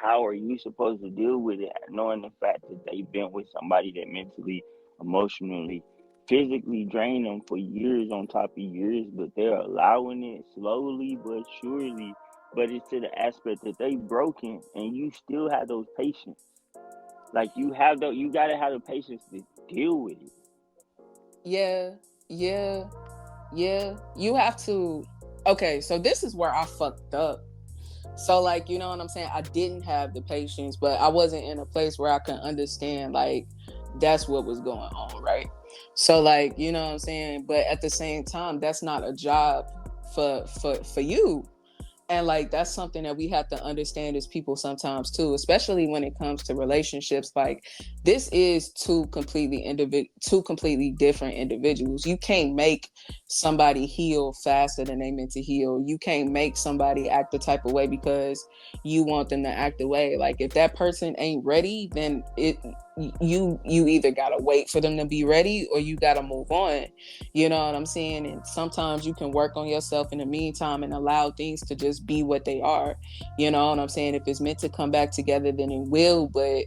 how are you supposed to deal with it, knowing the fact that they've been with somebody that mentally, emotionally, physically drained them for years on top of years, but they're allowing it slowly but surely. But it's to the aspect that they broken, and you still have those patience. Like you gotta have the patience to deal with it. Yeah, yeah, yeah. You have to. Okay, so this is where I fucked up. So, like, you know what I'm saying? I didn't have the patience, but I wasn't in a place where I could understand, like, that's what was going on, right? So, like, you know what I'm saying? But at the same time, that's not a job for you. And like that's something that we have to understand as people sometimes too, especially when it comes to relationships. Like this is two completely different individuals. You can't make somebody heal faster than they meant to heal. You can't make somebody act the type of way because you want them to act the way. Like if that person ain't ready, then you either gotta wait for them to be ready or you gotta move on. You know what I'm saying? And sometimes you can work on yourself in the meantime and allow things to just be what they are. You know what I'm saying? If it's meant to come back together, then it will. But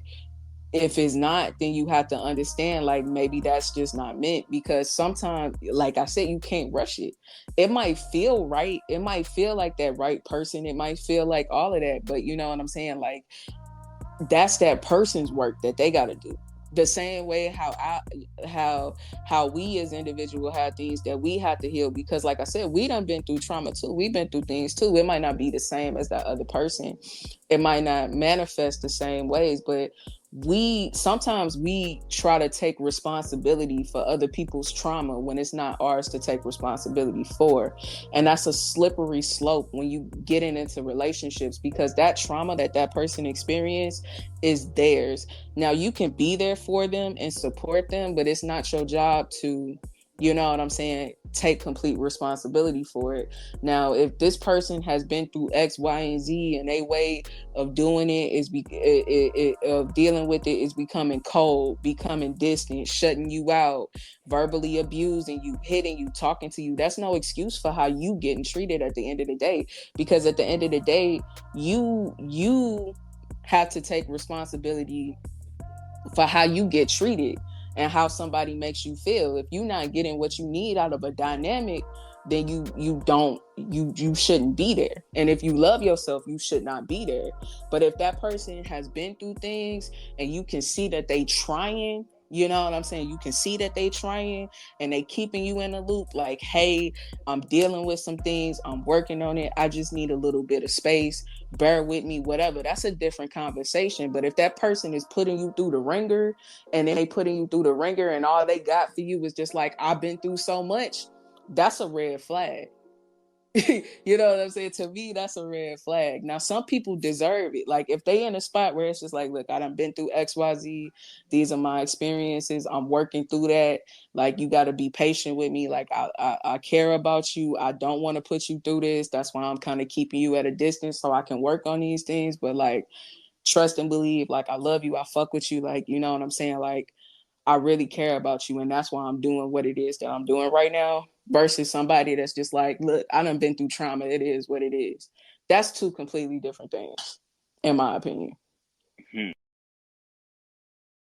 if it's not, then you have to understand like maybe that's just not meant, because sometimes, like I said, you can't rush it. It might feel right. It might feel like that right person. It might feel like all of that. But you know what I'm saying? Like that's that person's work that they got to do. The same way how we as individuals have things that we have to heal, because like I said, we done been through trauma too. We've been through things too. It might not be the same as that other person. It might not manifest the same ways, but we sometimes we try to take responsibility for other people's trauma when it's not ours to take responsibility for. And that's a slippery slope when you get into relationships, because that trauma that person experienced is theirs. Now you can be there for them and support them, but it's not your job to, you know what I'm saying, take complete responsibility for it. Now, if this person has been through X, Y, and Z, and their way of doing it is of dealing with it is becoming cold, becoming distant, shutting you out, verbally abusing you, hitting you, talking to you, that's no excuse for how you getting treated at the end of the day. Because at the end of the day, you have to take responsibility for how you get treated and how somebody makes you feel. If you're not getting what you need out of a dynamic, then you shouldn't be there. And if you love yourself, you should not be there. But if that person has been through things and you can see that they trying, you know what I'm saying? You can see that they trying and they keeping you in the loop, like, hey, I'm dealing with some things, I'm working on it, I just need a little bit of space, bear with me, whatever. That's a different conversation. But if that person is putting you through the ringer and then they putting you through the ringer and all they got for you is just like, I've been through so much, that's a red flag. You know what I'm saying? To me, that's a red flag. Now, some people deserve it. Like if they in a spot where it's just like, look, I done been through XYZ. These are my experiences. I'm working through that. Like you got to be patient with me. Like I care about you. I don't want to put you through this. That's why I'm kind of keeping you at a distance so I can work on these things. But like, trust and believe. Like I love you. I fuck with you. Like, you know what I'm saying? Like I really care about you, and that's why I'm doing what it is that I'm doing right now, versus somebody that's just like, look, I done been through trauma. It is what it is. That's two completely different things, in my opinion. Hmm.